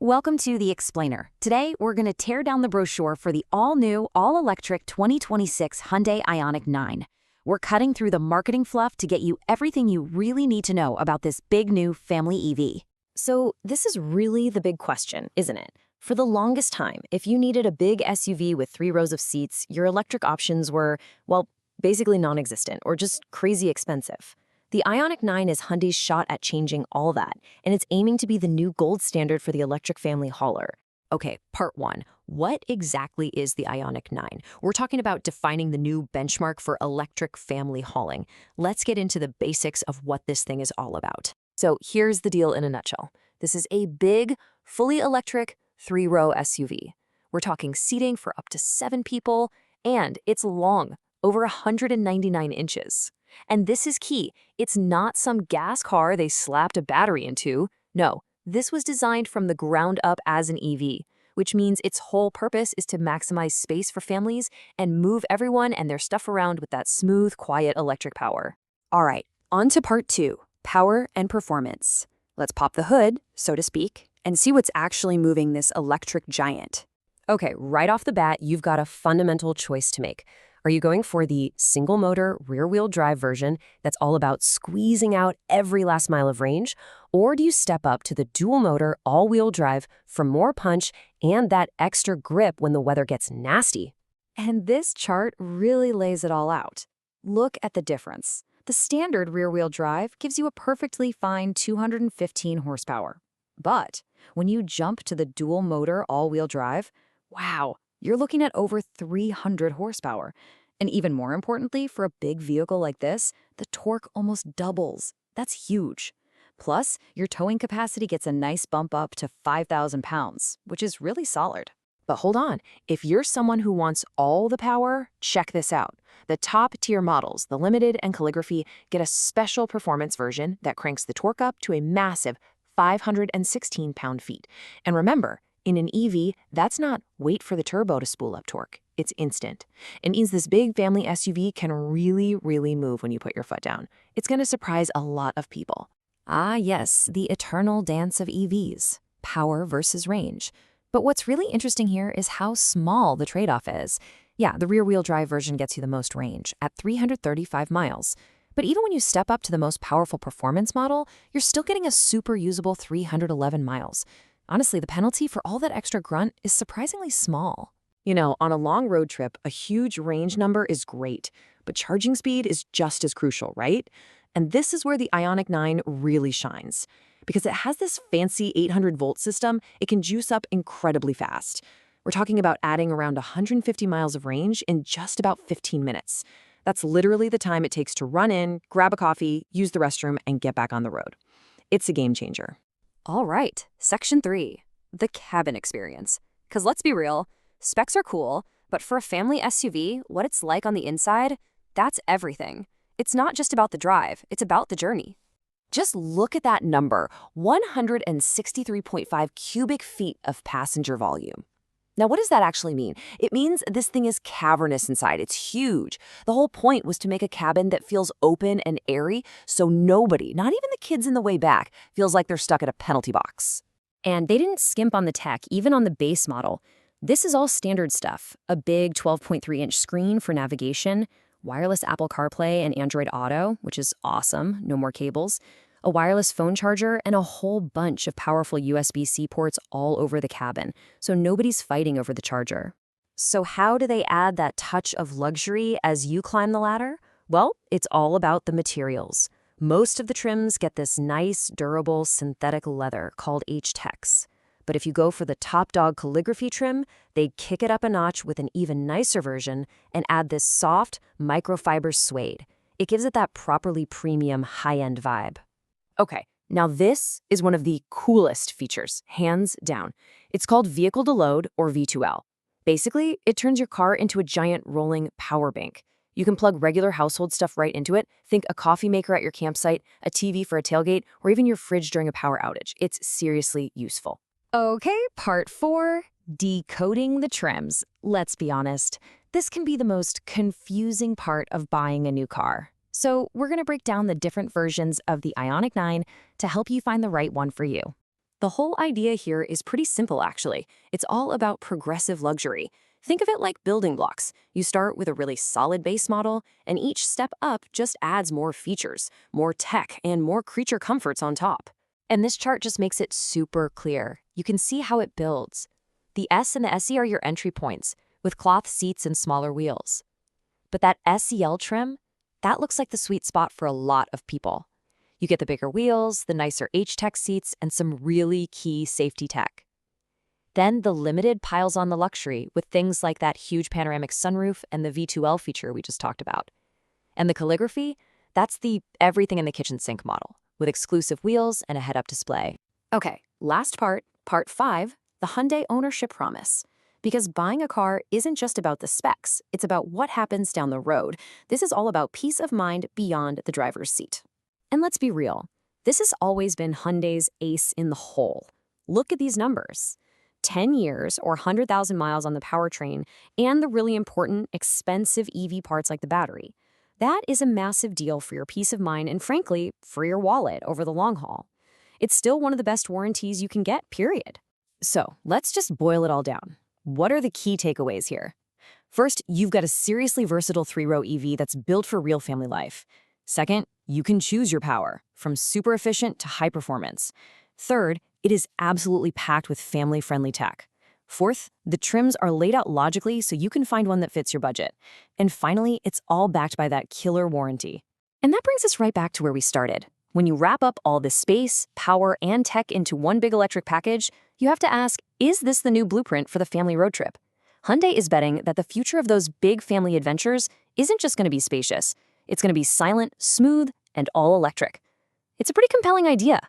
Welcome to The Explainer. Today, we're going to tear down the brochure for the all-new, all-electric 2026 Hyundai Ioniq 9. We're cutting through the marketing fluff to get you everything you really need to know about this big new family EV. So this is really the big question, isn't it? For the longest time, if you needed a big SUV with 3 rows of seats, your electric options were, well, basically non-existent or just crazy expensive. The Ioniq 9 is Hyundai's shot at changing all that, and it's aiming to be the new gold standard for the electric family hauler. Okay, part 1. What exactly is the Ioniq 9? We're talking about defining the new benchmark for electric family hauling. Let's get into the basics of what this thing is all about. So here's the deal in a nutshell. This is a big, fully electric, 3-row SUV. We're talking seating for up to 7 people, and it's long, over 199 inches. And this is key. It's not some gas car they slapped a battery into. No, this was designed from the ground up as an EV, which means its whole purpose is to maximize space for families and move everyone and their stuff around with that smooth, quiet electric power. All right, on to part 2, power and performance. Let's pop the hood, so to speak, and see what's actually moving this electric giant. Okay, right off the bat, you've got a fundamental choice to make. Are you going for the single-motor, rear-wheel drive version that's all about squeezing out every last mile of range? Or do you step up to the dual-motor, all-wheel drive for more punch and that extra grip when the weather gets nasty? And this chart really lays it all out. Look at the difference. The standard rear-wheel drive gives you a perfectly fine 215 horsepower. But when you jump to the dual-motor, all-wheel drive, wow, you're looking at over 300 horsepower. And even more importantly, for a big vehicle like this, the torque almost doubles. That's huge. Plus, your towing capacity gets a nice bump up to 5,000 pounds, which is really solid. But hold on, if you're someone who wants all the power, check this out. The top-tier models, the Limited and Calligraphy, get a special performance version that cranks the torque up to a massive 516 pound-feet. And remember, in an EV, that's not wait for the turbo to spool up torque. It's instant. It means this big family SUV can really, really move when you put your foot down. It's going to surprise a lot of people. Ah, yes, the eternal dance of EVs, power versus range. But what's really interesting here is how small the trade-off is. Yeah, the rear-wheel drive version gets you the most range, at 335 miles. But even when you step up to the most powerful performance model, you're still getting a super usable 311 miles. Honestly, the penalty for all that extra grunt is surprisingly small. You know, on a long road trip, a huge range number is great, but charging speed is just as crucial, right? And this is where the Ioniq 9 really shines. Because it has this fancy 800-volt system, it can juice up incredibly fast. We're talking about adding around 150 miles of range in just about 15 minutes. That's literally the time it takes to run in, grab a coffee, use the restroom, and get back on the road. It's a game changer. All right, Section 3, the cabin experience. Because let's be real, specs are cool, but for a family SUV, what it's like on the inside, that's everything. It's not just about the drive, it's about the journey. Just look at that number, 163.5 cubic feet of passenger volume. Now, what does that actually mean? It means this thing is cavernous inside. It's huge. The whole point was to make a cabin that feels open and airy, so nobody, not even the kids in the way back, feels like they're stuck at a penalty box. And they didn't skimp on the tech, even on the base model. This is all standard stuff. A big 12.3-inch screen for navigation, wireless Apple CarPlay and Android Auto, which is awesome, no more cables, a wireless phone charger, and a whole bunch of powerful USB-C ports all over the cabin, so nobody's fighting over the charger. So how do they add that touch of luxury as you climb the ladder? Well, it's all about the materials. Most of the trims get this nice, durable synthetic leather called H-Tex. But if you go for the top dog calligraphy trim, they kick it up a notch with an even nicer version and add this soft, microfiber suede. It gives it that properly premium, high-end vibe. Okay, now this is one of the coolest features, hands down. It's called Vehicle to Load, or V2L. Basically, it turns your car into a giant rolling power bank. You can plug regular household stuff right into it. Think a coffee maker at your campsite, a TV for a tailgate, or even your fridge during a power outage. It's seriously useful. Okay, part 4, decoding the trims. Let's be honest, this can be the most confusing part of buying a new car. So we're going to break down the different versions of the Ioniq 9 to help you find the right one for you. The whole idea here is pretty simple, actually. It's all about progressive luxury. Think of it like building blocks. You start with a really solid base model, and each step up just adds more features, more tech, and more creature comforts on top. And this chart just makes it super clear. You can see how it builds. The S and the SE are your entry points, with cloth seats and smaller wheels. But that SEL trim, that looks like the sweet spot for a lot of people. You get the bigger wheels, the nicer H-Tech seats, and some really key safety tech. Then the Limited piles on the luxury with things like that huge panoramic sunroof and the V2L feature we just talked about. And the calligraphy, that's the everything in the kitchen sink model, with exclusive wheels and a head-up display. Okay, last part, part 5, the Hyundai ownership promise. Because buying a car isn't just about the specs, it's about what happens down the road. This is all about peace of mind beyond the driver's seat. And let's be real, this has always been Hyundai's ace in the hole. Look at these numbers. 10 years or 100,000 miles on the powertrain and the really important, expensive EV parts like the battery. That is a massive deal for your peace of mind and, frankly, for your wallet over the long haul. It's still one of the best warranties you can get, period. So let's just boil it all down. What are the key takeaways here? First, you've got a seriously versatile 3-row EV that's built for real family life. Second, you can choose your power, from super efficient to high performance. Third, it is absolutely packed with family-friendly tech. Fourth, the trims are laid out logically so you can find one that fits your budget. And finally, it's all backed by that killer warranty. And that brings us right back to where we started. When you wrap up all this space, power, and tech into one big electric package, you have to ask, is this the new blueprint for the family road trip? Hyundai is betting that the future of those big family adventures isn't just going to be spacious. It's going to be silent, smooth, and all electric. It's a pretty compelling idea.